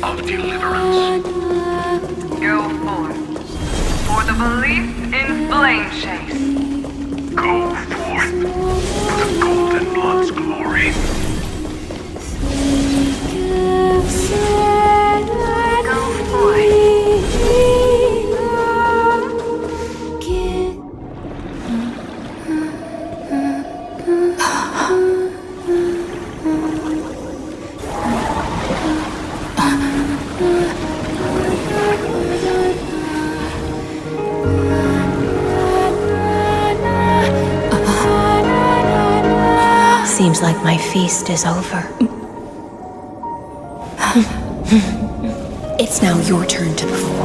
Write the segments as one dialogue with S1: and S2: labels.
S1: of deliverance.
S2: Go forth, for the belief in flame chase.
S1: Go forth for the golden blood's glory.
S2: Go forth.
S3: Seems like my feast is over. It's now your turn to perform.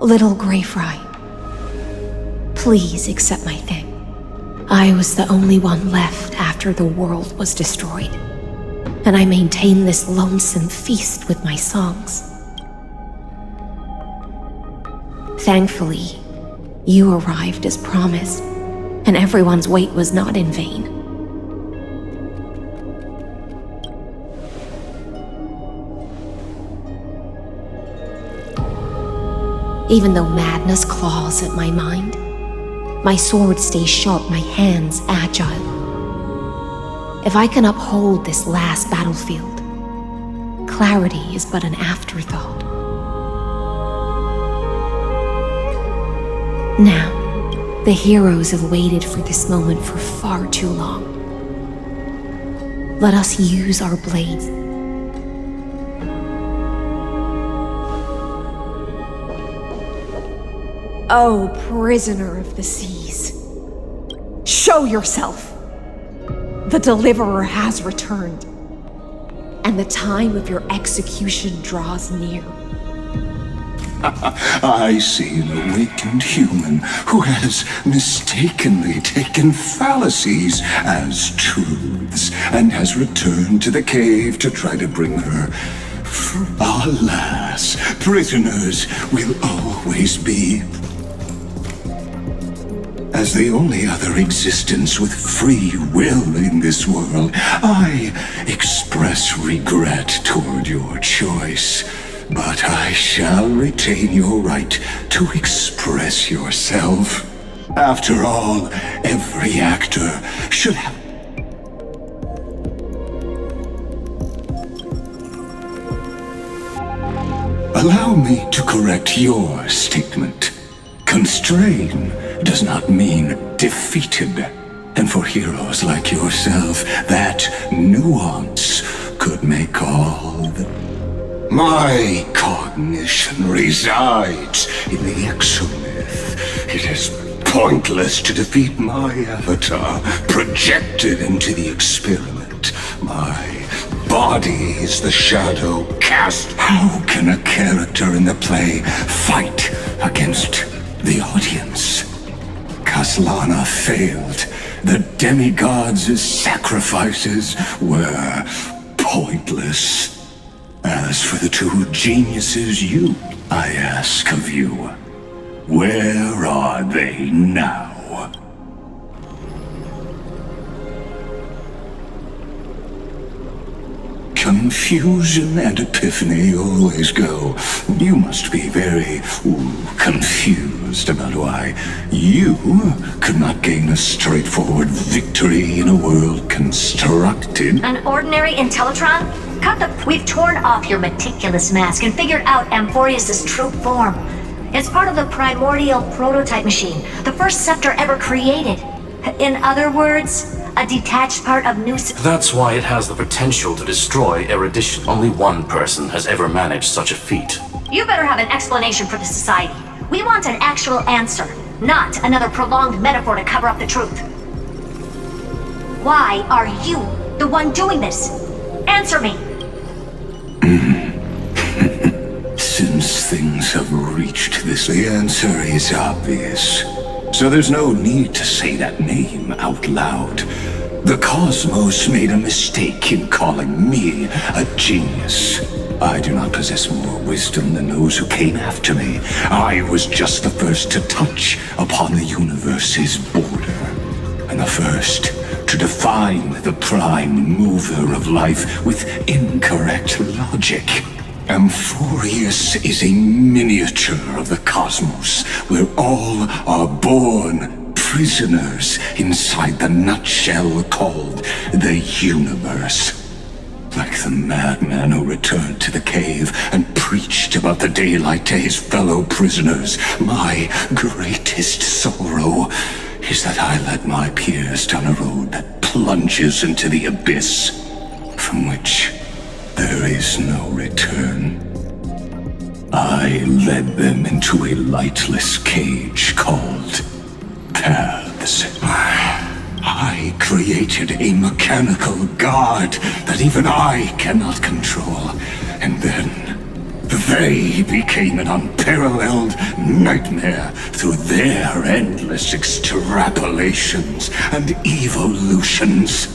S3: Little Grey Fry, please accept my thing. I was the only one left after the world was destroyed, and I maintain this lonesome feast with my songs. Thankfully, you arrived as promised, and everyone's wait was not in vain. Even though madness claws at my mind, my sword stays sharp, my hands agile. If I can uphold this last battlefield, clarity is but an afterthought. Now, the heroes have waited for this moment for far too long. Let us use our blades. Oh, prisoner of the seas, show yourself! The Deliverer has returned, and the time of your execution draws near.
S4: I see an awakened human who has mistakenly taken fallacies as truths and has returned to the cave to try to bring her. Alas, prisoners will always be. As the only other existence with free will in this world, I express regret toward your choice. But I shall retain your right to express yourself. After all, every actor should have... Allow me to correct your statement. Constrain does not mean defeated. And for heroes like yourself, that nuance could make all the... My cognition resides in the exomyth. It is pointless to defeat my avatar, projected into the experiment. My body is the shadow cast. How can a character in the play fight against the audience? Kaslana failed. The demigods' sacrifices were pointless. As for the two geniuses I ask of you, where are they now? Confusion and epiphany always go. You must be very confused about why you could not gain a straightforward victory in a world constructed.
S5: An ordinary Intellitron? We've torn off your meticulous mask and figured out Amphorius' true form. It's part of the primordial prototype machine, the first scepter ever created. In other words, a detached part of New...
S6: That's why it has the potential to destroy erudition. Only one person has ever managed such a feat.
S5: You better have an explanation for the society. We want an actual answer, not another prolonged metaphor to cover up the truth. Why are you the one doing this? Answer me!
S4: Since things have reached this, the answer is obvious. So there's no need to say that name out loud. The cosmos made a mistake in calling me a genius. I do not possess more wisdom than those who came after me. I was just the first to touch upon the universe's border, and the first to define the prime mover of life with incorrect logic. Amphorius is a miniature of the cosmos, where all are born prisoners inside the nutshell called the universe. Like the madman who returned to the cave and preached about the daylight to his fellow prisoners, my greatest sorrow is that I led my peers down a road that plunges into the abyss, from which there is no return. I led them into a lightless cage called paths. I created a mechanical guard that even I cannot control, and then they became an unparalleled nightmare through their endless extrapolations and evolutions.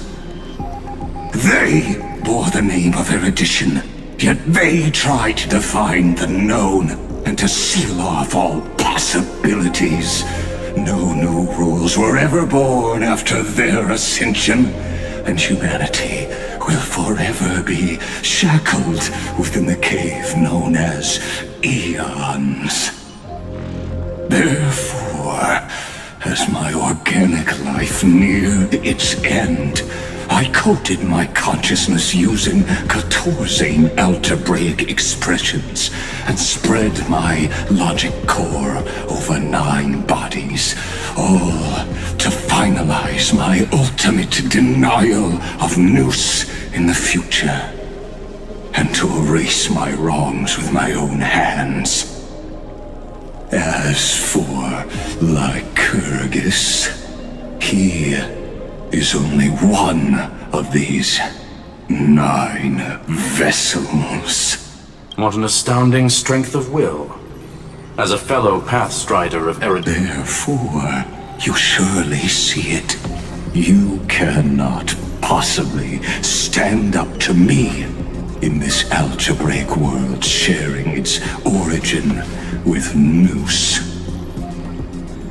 S4: They bore the name of erudition, yet they tried to define the known and to seal off all possibilities. No new rules were ever born after their ascension, and humanity will forever be shackled within the cave known as eons. Therefore, as my organic life neared its end, I coded my consciousness using 14 algebraic expressions and spread my logic core over 9 bodies, all to finalize my ultimate denial of Nous in the future, and to erase my wrongs with my own hands. As for Lycurgus, he is only one of these 9 vessels.
S6: What an astounding strength of will. As a fellow Pathstrider of erudition.
S4: Therefore, you surely see it. You cannot possibly stand up to me in this algebraic world sharing its origin with Nous.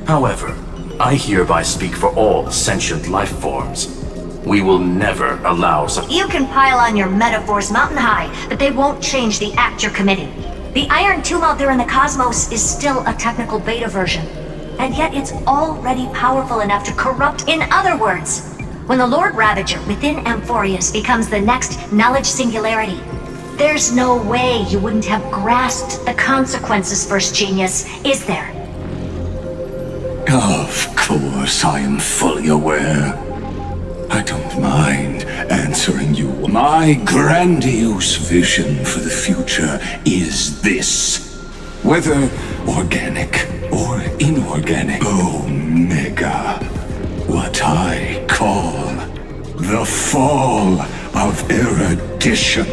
S6: However, I hereby speak for all sentient life forms. We will never allow such—
S5: You can pile on your metaphors mountain high, but they won't change the act you're committing. The Iron Tomb out there in the cosmos is still a technical beta version, and yet it's already powerful enough to corrupt. In other words, when the Lord Ravager within Amphorius becomes the next knowledge singularity, there's no way you wouldn't have grasped the consequences, First Genius, is there?
S4: Of course, I am fully aware. I don't mind answering you. My grandiose vision for the future is this. Whether organic or inorganic, Omega. What I call the fall of erudition.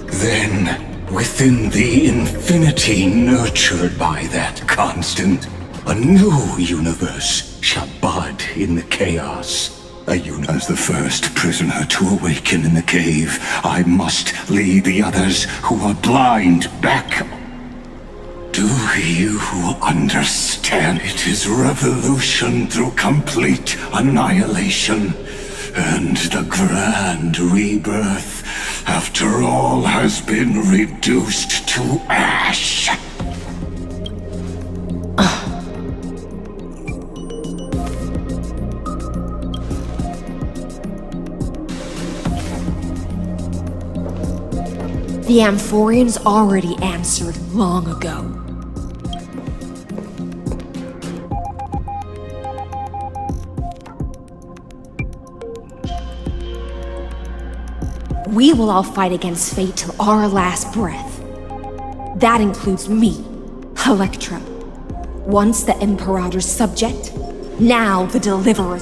S4: Then, within the infinity nurtured by that constant, a new universe shall bud in the chaos. As the first prisoner to awaken in the cave, I must lead the others who are blind back. Do you understand? It is revolution through complete annihilation, and the grand rebirth, after all has been reduced to ash.
S3: The Amphorians already answered long ago. We will all fight against fate till our last breath. That includes me, Electra. Once the Imperator's subject, now the Deliverer.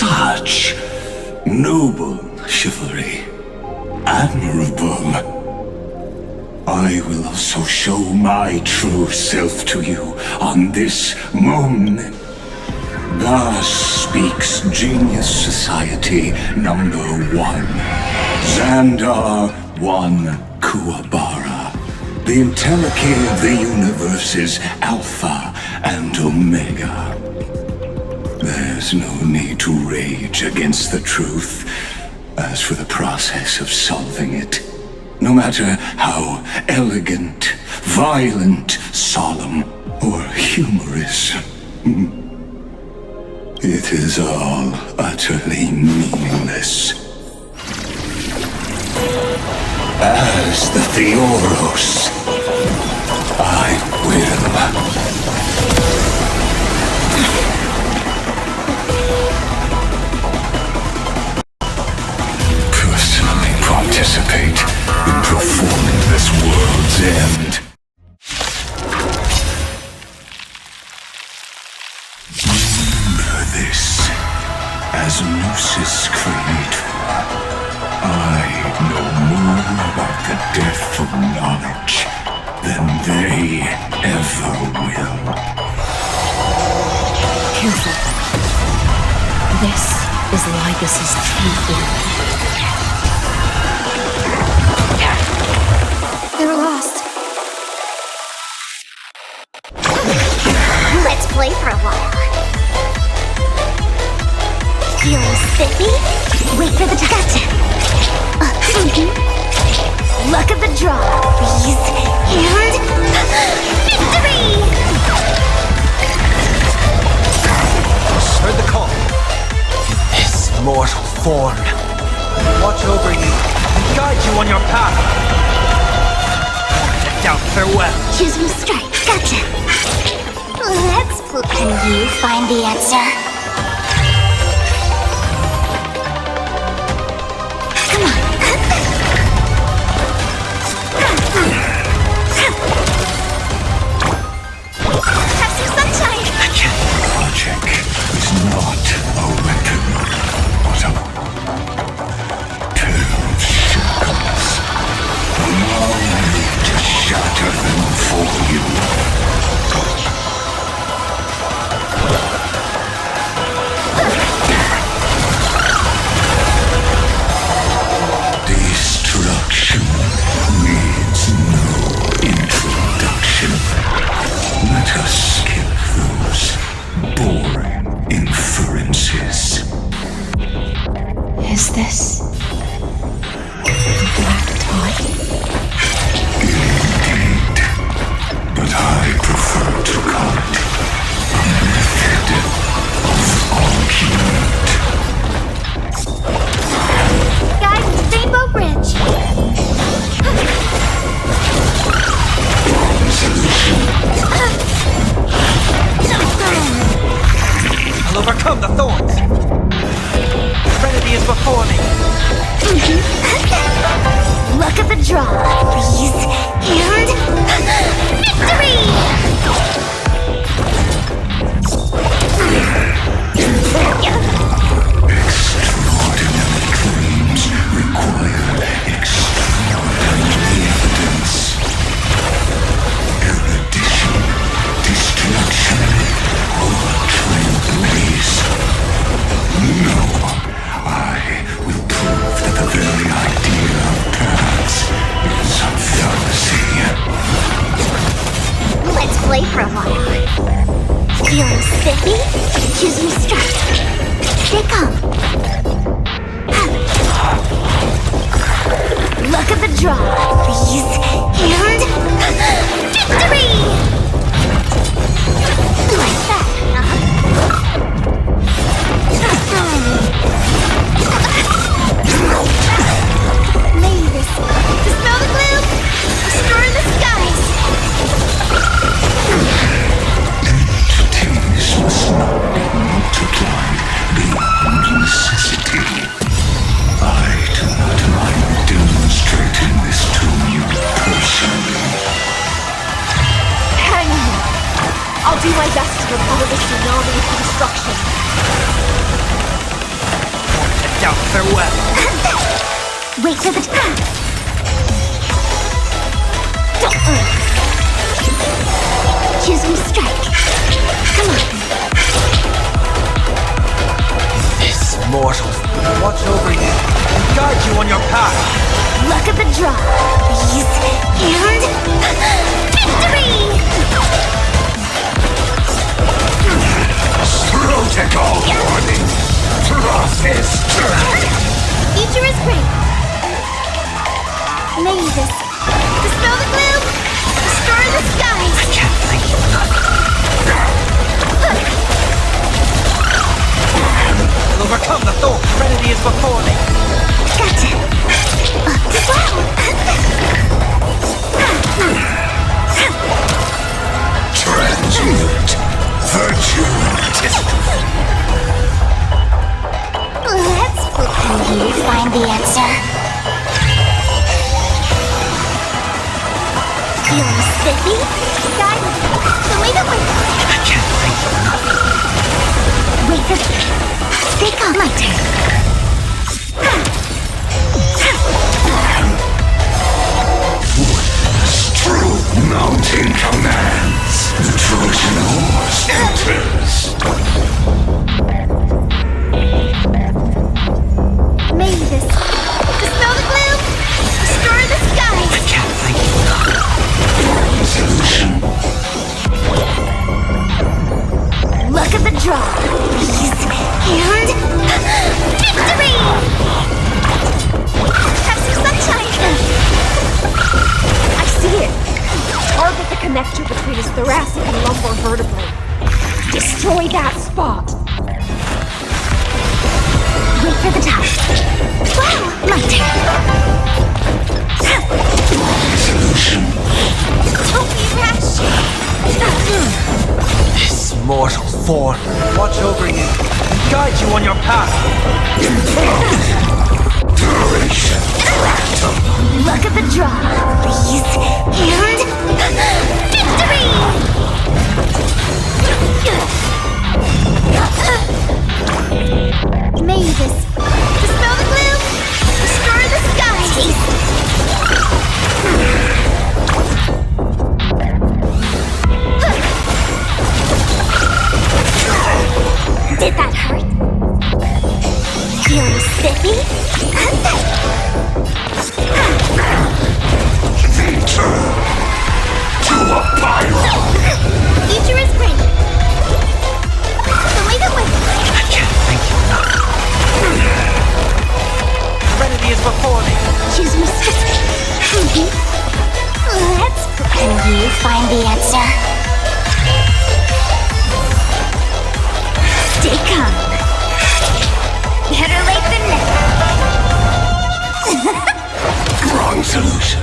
S4: Such noble chivalry. Admirable. I will also show my true self to you on this moment. Thus speaks Genius Society number 1. Xandar 1 Kuwabara. The Entelechy of the universe's Alpha and Omega. There's no need to rage against the truth. As for the process of solving it, no matter how elegant, violent, solemn, or humorous, it is all utterly meaningless. As the Theoros, I will. Participate in performing this world's end. Remember this. As Gnosis Creator, I know more about the death of knowledge than they ever will.
S3: Careful. This is Lygus's true form. They're lost.
S7: Let's play for a while. Feeling spiffy? Wait for the gotcha. Luck of the draw, please. And victory!
S8: Heard the call. This mortal form. Watch over you and guide you on your path. Out farewell.
S7: Choose from strike. Gotcha. Let's play. Can you find the answer? Come on. Have some sunshine.
S4: Logic is not a weapon, but a pair of shackles. Allow me to shatter them for you. Destruction needs no introduction. Let us skip those boring inferences.
S3: Is this the black tie?
S4: Indeed, but I prefer to call it a method of argument.
S7: Guys, Rainbow Bridge.
S4: Wrong solution.
S8: I'll overcome the thorns. Serenity is before me.
S7: Luck of the draw, please. And victory!
S4: Extraordinary claims require extraordinary evidence. Erudition, destruction, or trailblaze. No, I will prove that the very idea of paths is a fallacy.
S7: Let's play for a while. Feeling spiffy? Choose me strike. Stay calm. Luck of the draw, please. And victory! Like that, Lygus, dispel the gloom, destroy the skies.
S4: Entities must not be multiplied beyond necessity. I do not mind demonstrating this to you personally.
S3: Hang on. I'll do my best to repel this tsunami of destruction.
S8: out farewell.
S7: Wait for the... Choose me strike. Come on.
S8: This mortal watch over you and guide you on your path.
S7: Luck of the draw. These and... victory!
S4: Protocol warning. Process terminated.
S7: Future is great. Lygus. Dispel the gloom. Destroy the skies.
S8: I can't thank you enough. I'll overcome the thought. Serenity is before me.
S7: Gotcha.
S4: Transmute. Virtue artistry.
S7: Let's flip through here to find the answer. Feeling spiffy? Guided. So wait a minute.
S8: I can't thank you enough.
S7: Wait for the... Stay calm, my turn.
S4: True mountain commands. The Trojan horse enters.
S7: Mavis. Dispel the gloom. Destroy the skies.
S8: I can't thank you enough.
S4: Solution.
S7: Luck of the draw. These and... victory! Have some sunshine.
S9: I see it. Target the connector between his thoracic and lumbar vertebrae. Destroy that spot.
S7: Wait for the top. Wow, my turn.
S4: Solution.
S7: Don't be rash.
S8: This mortal form watch over you and guide you on your path.
S4: Duration. Fractal.
S7: Luck of the draw. These and... victory! Mavis. Dispel the gloom. Destroy the skies. Did that hurt? Feeling spiffy?
S4: Return to a pyro.
S7: Future is great. So wait a minute.
S8: I can't thank you enough. Serenity is before me.
S7: Choose me straight. Let's... Can you find the answer? Stay calm. Better late than never.
S4: Wrong solution.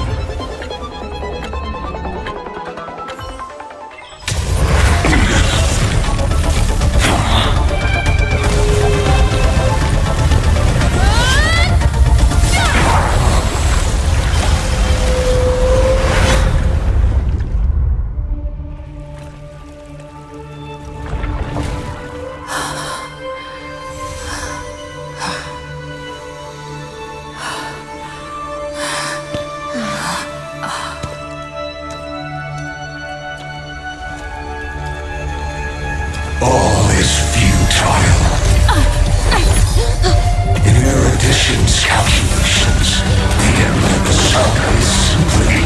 S4: All is futile. In erudition's calculations, the end of the saga is simply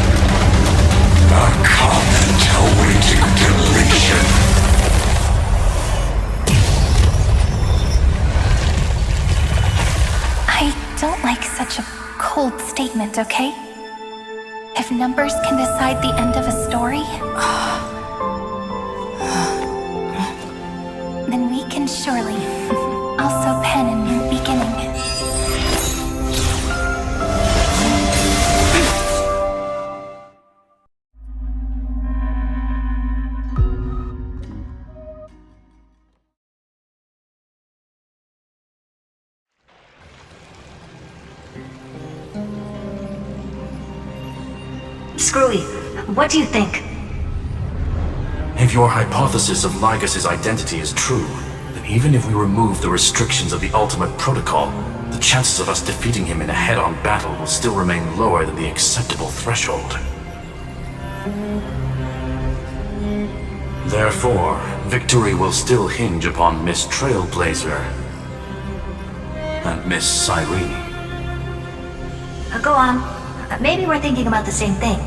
S4: a comment awaiting deletion.
S10: I don't like such a cold statement, okay? If numbers can decide the end of a story, then we can surely also pen a new beginning.
S5: Screwy, what do you think?
S6: If your hypothesis of Lygus' identity is true, then even if we remove the restrictions of the ultimate protocol, the chances of us defeating him in a head-on battle will still remain lower than the acceptable threshold. Therefore, victory will still hinge upon Miss Trailblazer and Miss Cyrene.
S5: Go on. Maybe we're thinking about the same thing.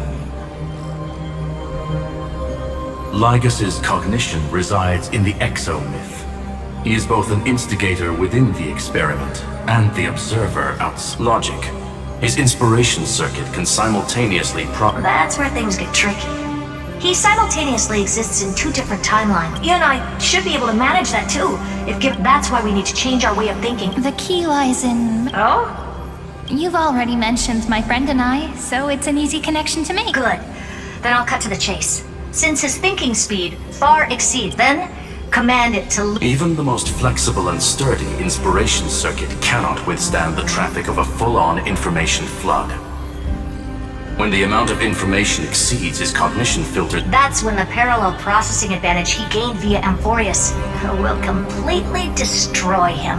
S6: Lygus's cognition resides in the exomyth. He is both an instigator within the experiment and the observer outside. Logic. His inspiration circuit can simultaneously
S5: That's where things get tricky. He simultaneously exists in 2 different timelines. You and I should be able to manage that too. That's why we need to change our way of thinking.
S10: The key lies in...
S5: Oh?
S10: You've already mentioned my friend and I, so it's an easy connection to make.
S5: Good. Then I'll cut to the chase. Since his thinking speed far exceeds, then command it to...
S6: Even the most flexible and sturdy inspiration circuit cannot withstand the traffic of a full-on information flood. When the amount of information exceeds his cognition filter...
S5: That's when the parallel processing advantage he gained via Amphorius will completely destroy him.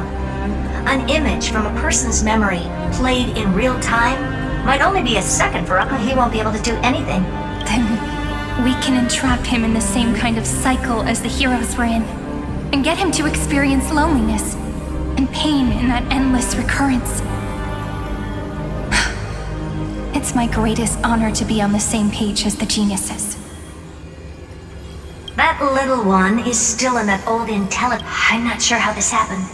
S5: An image from a person's memory played in real time might only be a second for him. He won't be able to do anything.
S10: Then we can entrap him in the same kind of cycle as the heroes were in, and get him to experience loneliness and pain in that endless recurrence. It's my greatest honor to be on the same page as the geniuses.
S5: That little one is still in that old I'm not sure how this happened,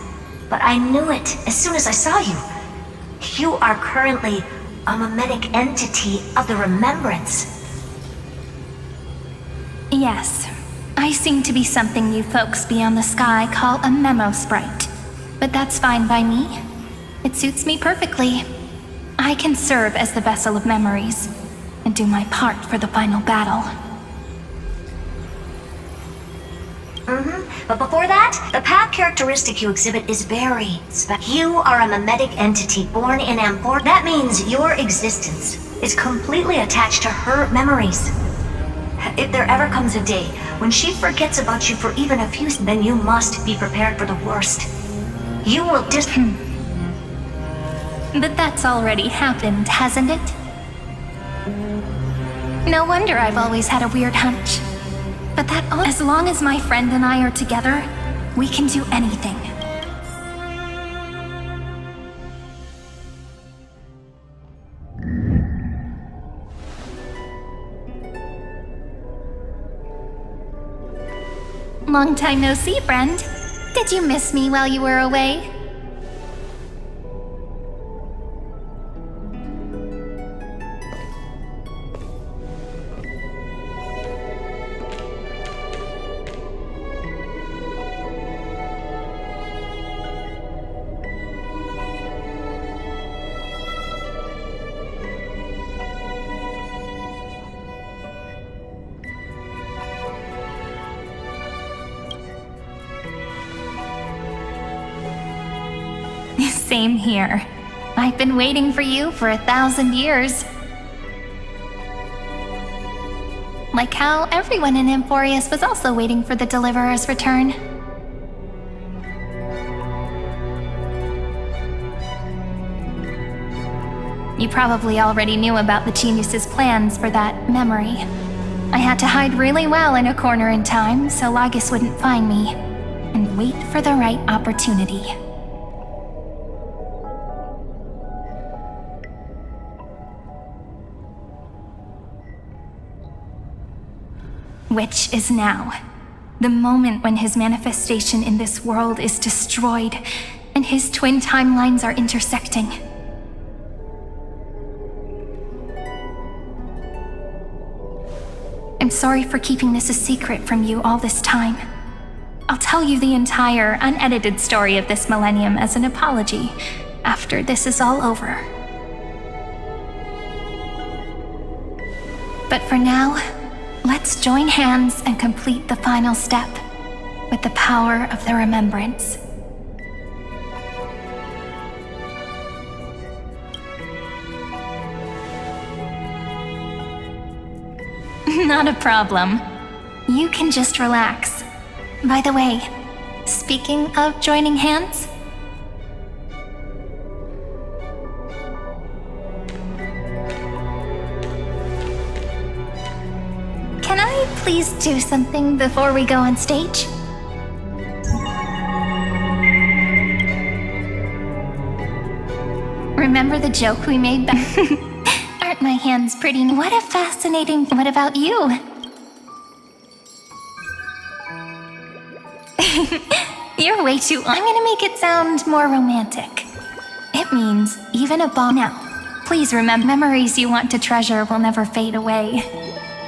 S5: but I knew it as soon as I saw you. You are currently a mimetic entity of the remembrance.
S10: Yes, I seem to be something you folks beyond the sky call a memo sprite, but that's fine by me. It suits me perfectly. I can serve as the vessel of memories, and do my part for the final battle.
S5: But before that, the path characteristic you exhibit is very special. You are a mimetic entity born in Amphor. That means your existence is completely attached to her memories. If there ever comes a day when she forgets about you for even a few, then you must be prepared for the worst. You will
S10: But that's already happened, hasn't it? No wonder I've always had a weird hunch. But as long as my friend and I are together, we can do anything. Long time no see, friend. Did you miss me while you were away? Same here. I've been waiting for you for 1,000 years. Like how everyone in Amphorius was also waiting for the Deliverer's return. You probably already knew about the genius's plans for that memory. I had to hide really well in a corner in time so Lygus wouldn't find me, and wait for the right opportunity. Which is now. The moment when his manifestation in this world is destroyed, and his twin timelines are intersecting. I'm sorry for keeping this a secret from you all this time. I'll tell you the entire, unedited story of this millennium as an apology, after this is all over. But for now, let's join hands and complete the final step with the power of the remembrance. Not a problem. You can just relax. By the way, speaking of joining hands, please do something before we go on stage? Remember the joke we made back? Aren't my hands pretty? What a fascinating... What about you? You're way too... I'm gonna make it sound more romantic. It means even a bomb... Now, please remember, memories you want to treasure will never fade away.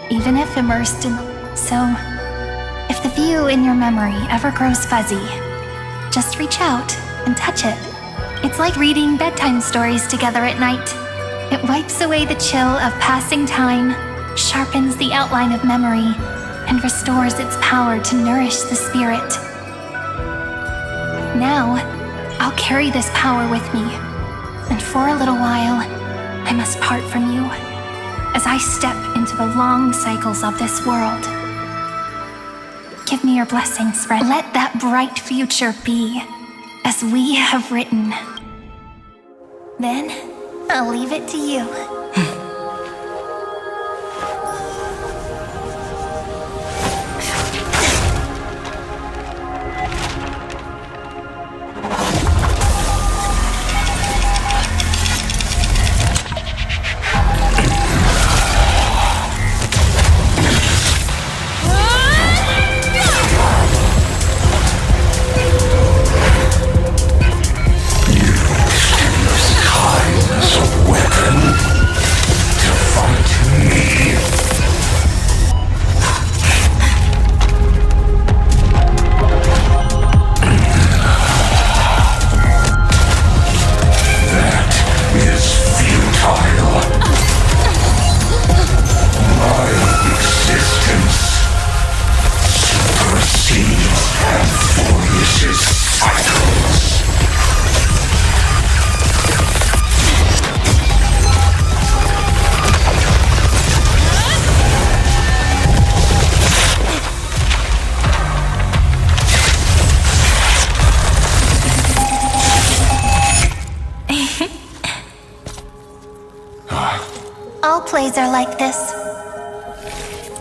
S10: Even if immersed in the... So, if the view in your memory ever grows fuzzy, just reach out and touch it. It's like reading bedtime stories together at night. It wipes away the chill of passing time, sharpens the outline of memory, and restores its power to nourish the spirit. Now, I'll carry this power with me, and for a little while, I must part from you, as I step into the long cycles of this world. Give me your blessings, friend. Let that bright future be, as we have written. Then, I'll leave it to you. All plays are like this.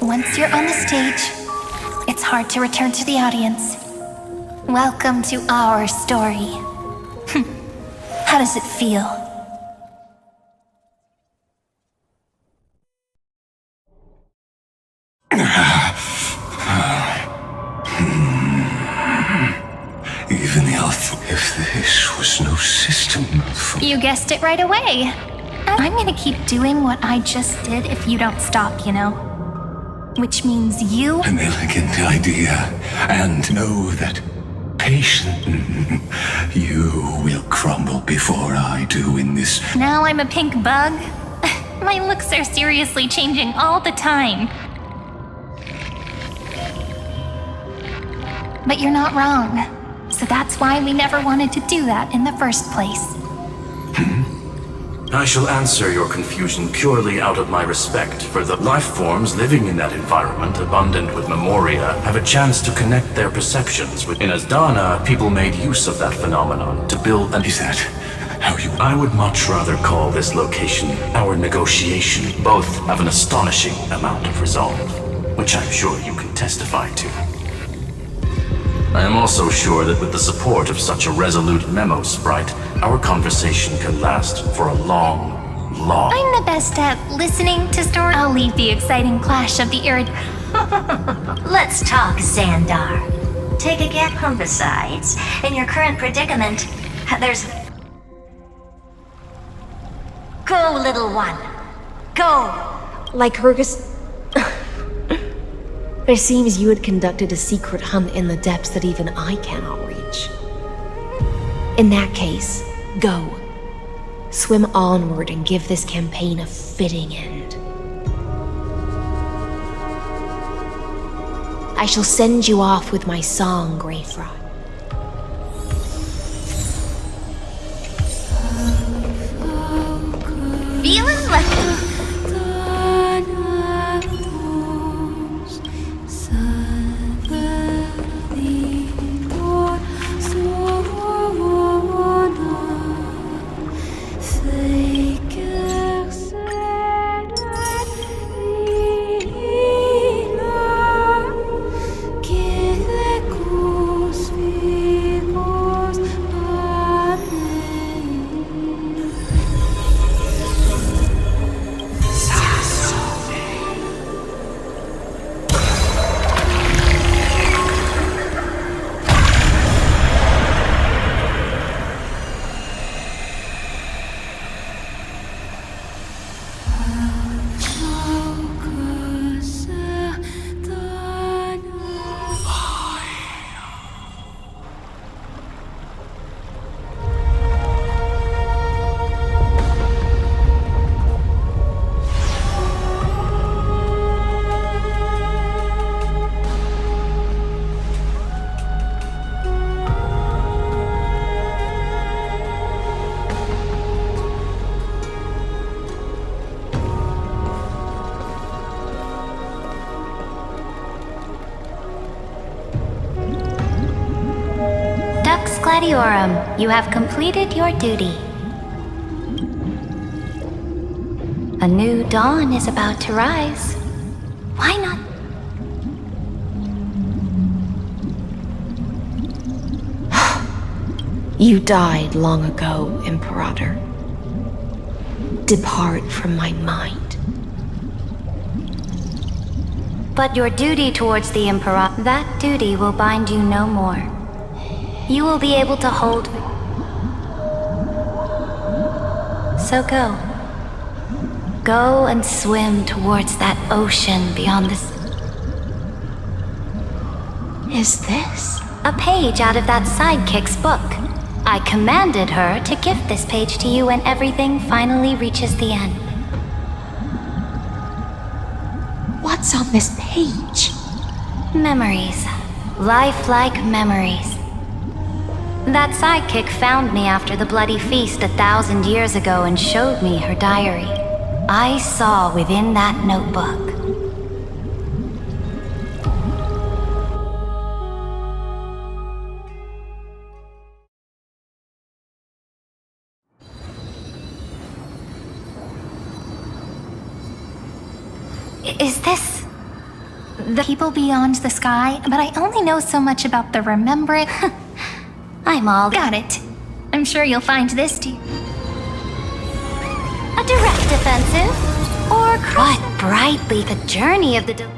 S10: Once you're on the stage, it's hard to return to the audience. Welcome to our story. How does it feel?
S4: Even if this was no system of...
S10: You guessed it right away. I'm gonna keep doing what I just did if you don't stop, you know? Which means you...
S4: An elegant idea. And know that patient you will crumble before I do in this...
S10: Now I'm a pink bug? My looks are seriously changing all the time. But you're not wrong. So that's why we never wanted to do that in the first place.
S6: I shall answer your confusion purely out of my respect for the life forms living in that environment abundant with memoria have a chance to connect their perceptions with... In Asdana, people made use of that phenomenon to build an...
S4: Is that how you...
S6: I would much rather call this location our negotiation. Both have an astonishing amount of resolve, which I'm sure you can testify to. I am also sure that with the support of such a resolute memo sprite, our conversation can last for a long...
S10: I'm the best at listening to stories. I'll leave the exciting clash of the
S5: Let's talk, Xandar. Take a get from besides. In your current predicament, there's... Go, little one. Go!
S3: Like Hergus... It seems you had conducted a secret hunt in the depths that even I cannot reach. In that case, go. Swim onward and give this campaign a fitting end. I shall send you off with my song, Greyfrog.
S10: Feeling lucky. Gladiorum, you have completed your duty. A new dawn is about to rise. Why not?
S3: You died long ago, Imperator. Depart from my mind.
S10: But your duty towards the Emperor, that duty will bind you no more. You will be able to hold... So go. Go and swim towards that ocean beyond this...
S3: Is this?
S10: A page out of that sidekick's book. I commanded her to gift this page to you when everything finally reaches the end.
S3: What's on this page?
S10: Memories. Lifelike memories. That sidekick found me after the bloody feast 1,000 years ago and showed me her diary. I saw within that notebook. Is this the people beyond the sky? But I only know so much about the remembrance. I'm all got it. I'm sure you'll find this too. A direct offensive? Or what brightly the journey of the...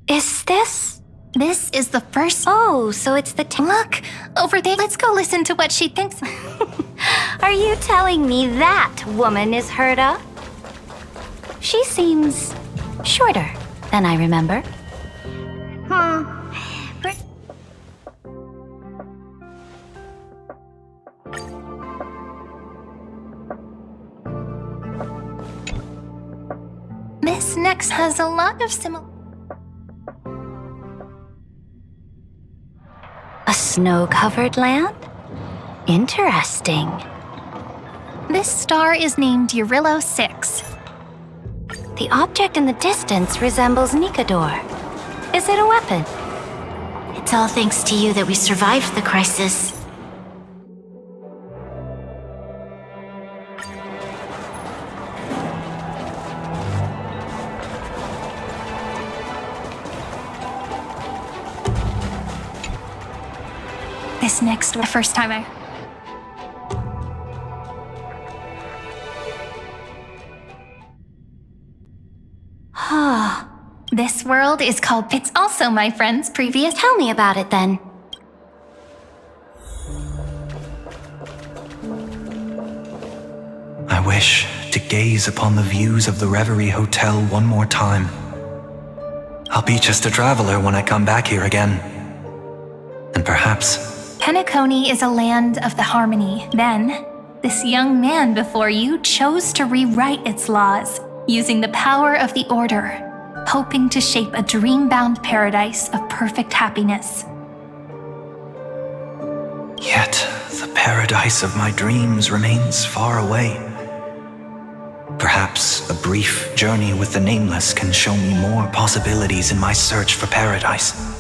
S10: Is this? This is the first... Oh, so it's the... Look, over there. Let's go listen to what she thinks. Are you telling me that woman is Herta? She seems shorter than I remember. This next has a lot of similar... A snow-covered land? Interesting. This star is named Eurillo 6. The object in the distance resembles Nikador. Is it a weapon? It's all thanks to you that we survived the crisis. This next, the first time I... This world is called... It's also my friend's previous... Tell me about it then.
S8: I wish to gaze upon the views of the Reverie Hotel one more time. I'll be just a traveler when I come back here again. And perhaps...
S10: Penacony is a land of the harmony. Then, this young man before you chose to rewrite its laws, using the power of the Order, hoping to shape a dream-bound paradise of perfect happiness.
S8: Yet, the paradise of my dreams remains far away. Perhaps a brief journey with the Nameless can show me more possibilities in my search for paradise.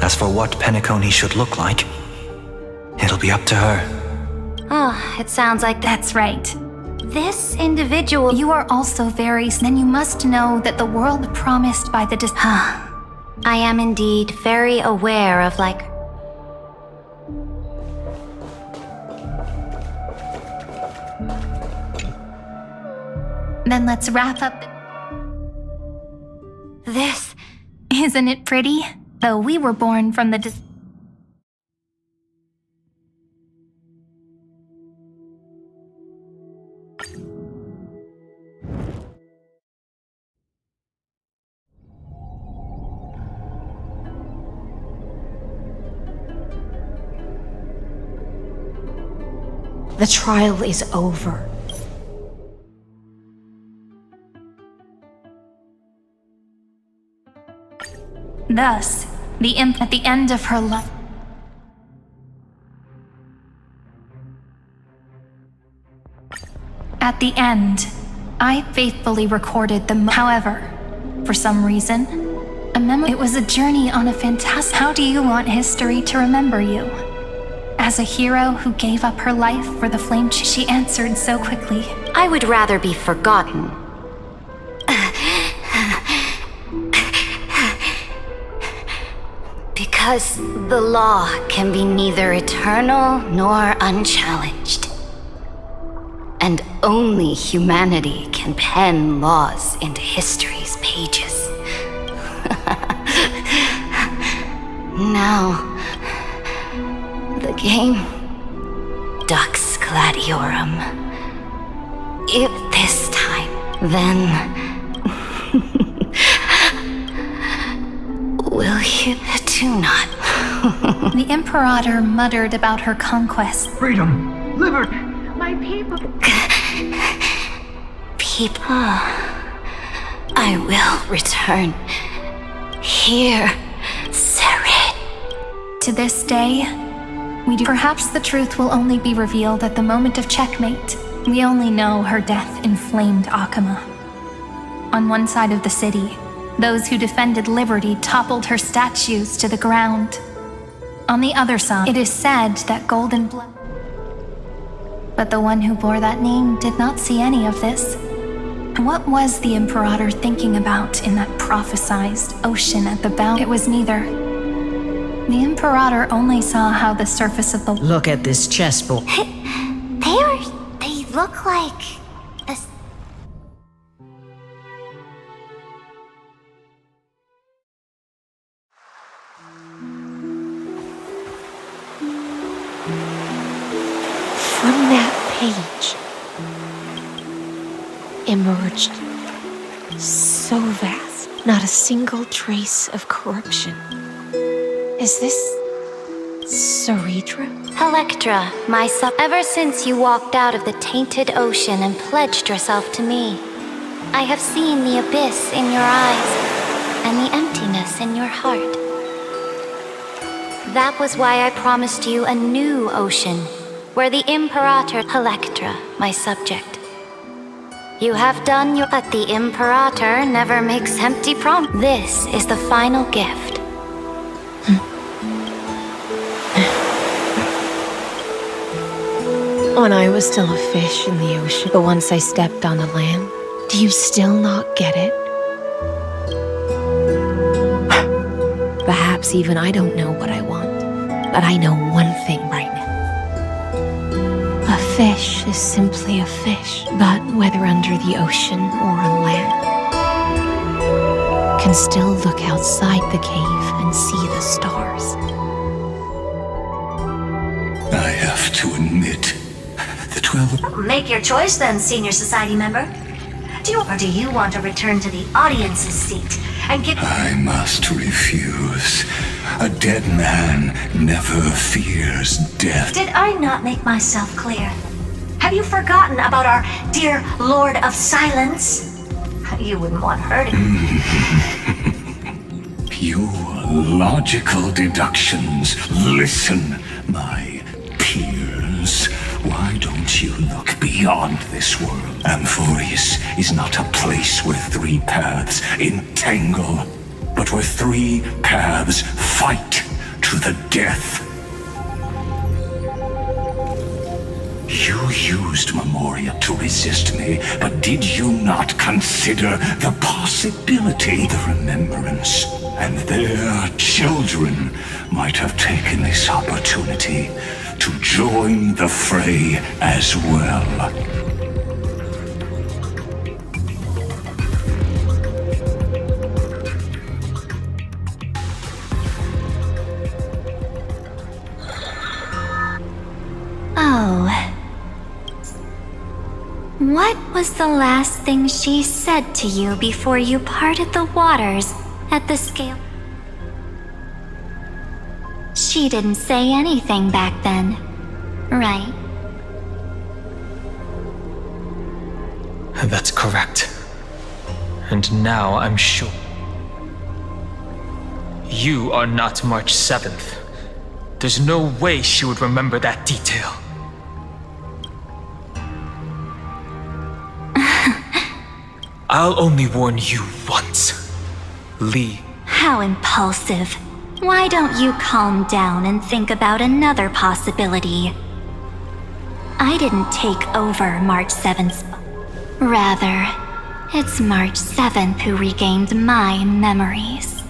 S8: As for what Penacony should look like, it'll be up to her.
S10: Oh, it sounds like that's right. This individual... You are also very... Then you must know that the world promised by the... I am indeed very aware of, like... Then let's wrap up... This... Isn't it pretty? Though we were born from the...
S3: The trial is over.
S10: Thus, the imp at the end of her life. At the end, I faithfully recorded the However, for some reason, a It was a journey on a fantastic... How do you want history to remember you? As a hero who gave up her life for the flame... She answered so quickly.
S5: I would rather be forgotten. Because the law can be neither eternal nor unchallenged. And only humanity can pen laws into history's pages. Now, the game, Dux Gladiorum. If this time, then... will you do not?
S10: The Imperator muttered about her conquest.
S1: Freedom! Liberty!
S2: My people.
S5: People, I will return. Here, Serid.
S10: To this day, we do. Perhaps the truth will only be revealed at the moment of checkmate. We only know her death inflamed Akama. On one side of the city, those who defended liberty toppled her statues to the ground. On the other side, it is said that Golden Blood... But the one who bore that name did not see any of this. What was the Imperator thinking about in that prophesized ocean at the bow? It was neither. The Imperator only saw how the surface of the...
S11: Look at this chessboard.
S7: They look like... this.
S3: From that page emerged so vast, not a single trace of corruption. Is this Ceredra?
S7: Electra, my sub. Ever since you walked out of the tainted ocean and pledged yourself to me, I have seen the abyss in your eyes and the emptiness in your heart. That was why I promised you a new ocean, where the Imperator... Electra, my subject. You have done your... But the Imperator never makes empty promises. This is the final gift.
S3: When I was still a fish in the ocean, but once I stepped on the land, do you still not get it? Perhaps even I don't know what I want, but I know one thing right now. A fish is simply a fish, but whether under the ocean or on land, can still look outside the cave and see the stars.
S4: I have to admit, the 12...
S5: Make your choice then, Senior Society member. Or do you want to return to the audience's seat and give...
S4: I must refuse. A dead man never fears death.
S5: Did I not make myself clear? Have you forgotten about our dear Lord of Silence? You wouldn't want her to...
S4: Your logical deductions. Listen, my peers. Why don't you look beyond this world? Amphorius is not a place where three paths entangle, but where three paths fight to the death. You used Memoria to resist me, but did you not consider the possibility the remembrance and their children might have taken this opportunity to join the fray as well?
S7: Oh. What was the last thing she said to you before you parted the waters at the scale? She didn't say anything back then, right?
S8: That's correct. And now I'm sure. You are not March 7th. There's no way she would remember that detail. I'll only warn you once, Lee.
S7: How impulsive. Why don't you calm down and think about another possibility? I didn't take over March 7th. Rather, it's March 7th who regained my memories.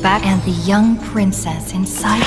S11: Back and the young princess inside.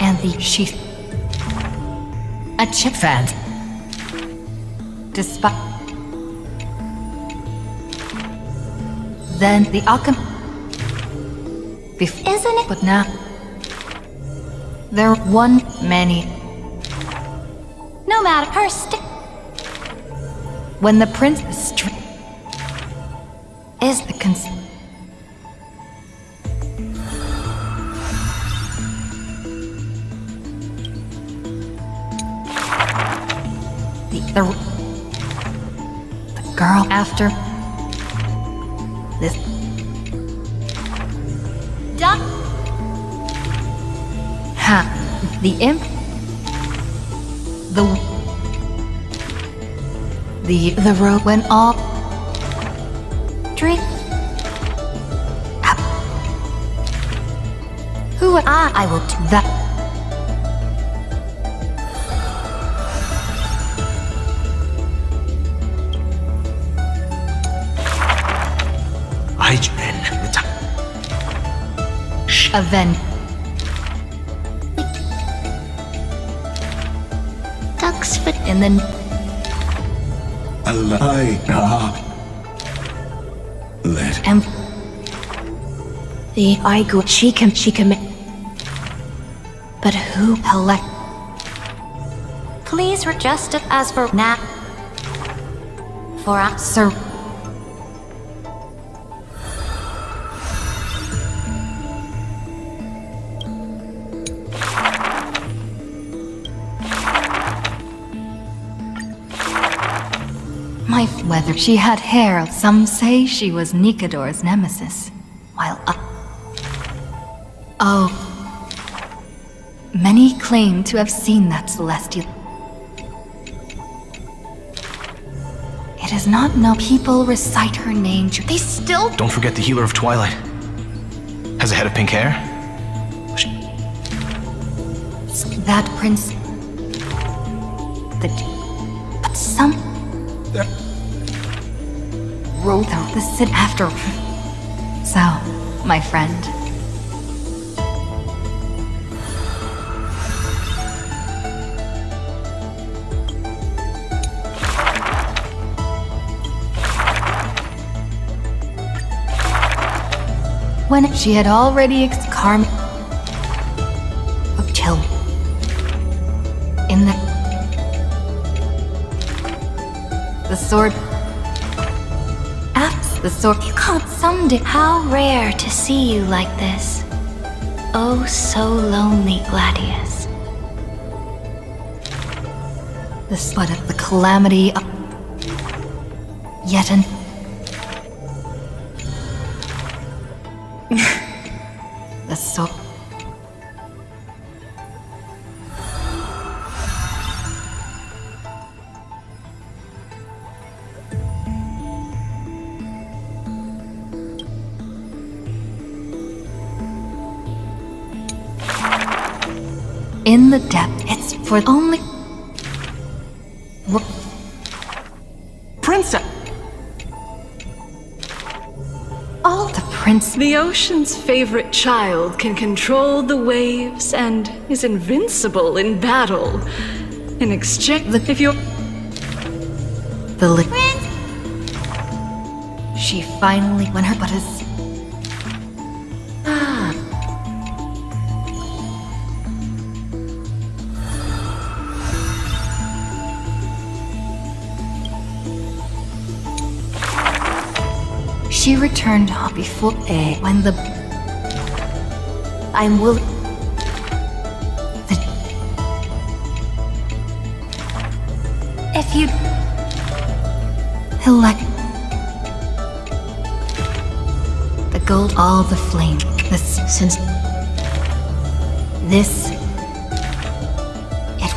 S11: And the sheath. A chip fan. Despite. Then the alchem. Isn't it? But now. There one many.
S7: No matter her stick.
S11: When the prince is the the girl after This... Done! Ha! The imp... The road went off... Drink... Who I will do that... Event.
S7: Ducks for
S11: And then...
S4: Let
S11: And...
S3: The Lygus, she can... But who?
S11: Elect...
S7: please just as for now. For us,
S11: Sir... Whether she had hair, some say she was Nikador's nemesis, while oh, many claim to have seen that celestial. It is not known. People recite her name. They still
S12: Don't forget the healer of Twilight. Has a head of pink hair?
S11: that prince. But some. Wrote out the sit after. So, my friend. When she had already ex-carm till in the sword. The sword you can't someday.
S7: how rare to see you like this. Oh, so lonely, Gladius.
S11: The spot of the calamity of yet an the sword. In the depth, it's for only...
S13: Princess!
S11: All the prince...
S14: The ocean's favorite child can control the waves and is invincible in battle. In exchange, if you're...
S11: The she finally, when her butt is... She returned before when the... I'm willing... If you... Elect... The gold, all the flame, this, since... This... It...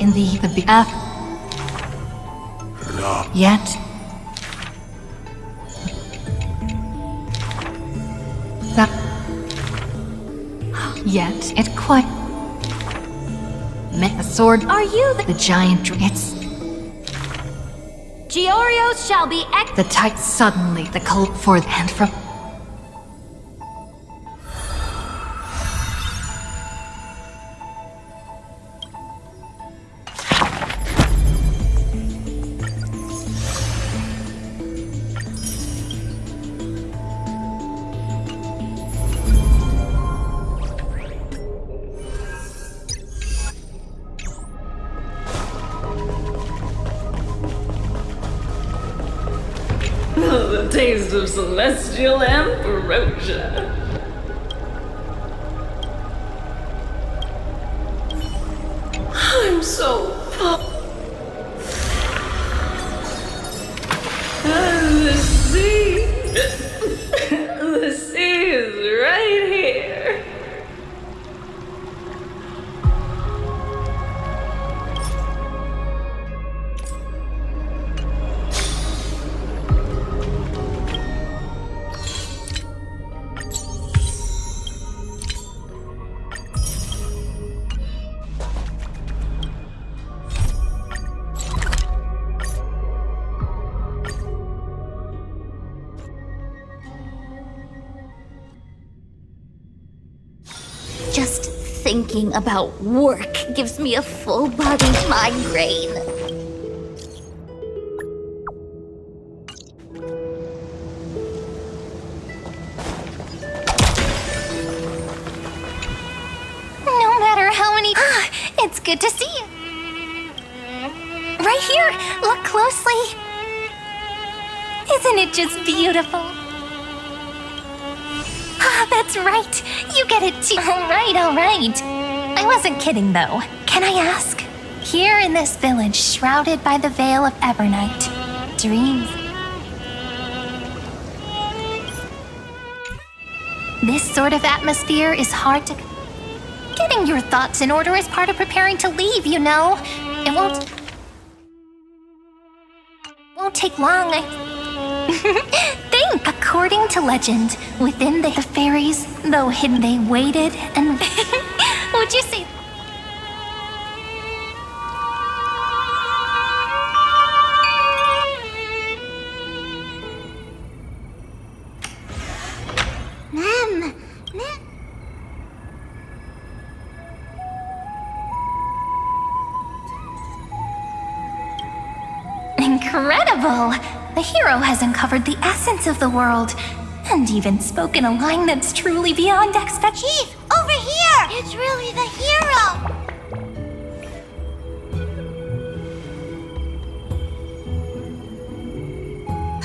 S11: In the behalf. Yet. That. Yet it quite. Met the sword.
S7: Are you
S11: The giant. It's
S7: Giorios shall be
S11: the tight. Suddenly, the cold for the hand from.
S14: of celestial ambrosia. I'm so the sea. The sea is right here.
S7: Just thinking about work gives me a full-body migraine. No matter how many... it's good to see you. Right here! Look closely! Isn't it just beautiful? That's right. You get it too. All right. I wasn't kidding, though. Can I ask? Here in this village, shrouded by the veil of Evernight, dreams. This sort of atmosphere is hard to... Getting your thoughts in order is part of preparing to leave, you know. It won't take long. Think! According to legend, within the fairies, though hidden, they waited and... Would you say... Ma'am. Incredible! The hero has uncovered the essence of the world, and even spoken a line that's truly beyond expectation.
S13: Chief, over here! It's really the hero!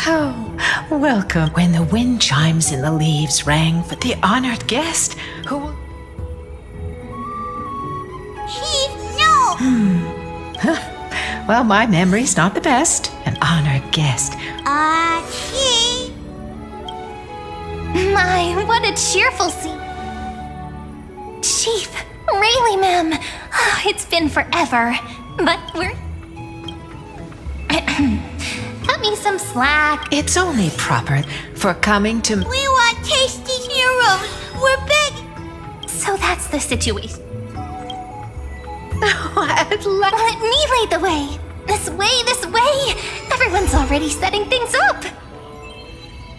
S15: Oh, welcome. When the wind chimes in the leaves rang for the honored guest who will...
S13: Chief, no!
S15: Well, my memory's not the best. An honored guest.
S13: Chief!
S7: My, what a cheerful scene. Chief, really, ma'am. It's been forever, but we're... Cut me some slack.
S15: It's only proper for coming to...
S13: We want tasty heroes! We're begging!
S7: So that's the situation.
S15: Oh, I'd love...
S7: Let me lead the way. This way! Everyone's already setting things up.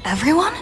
S11: Everyone?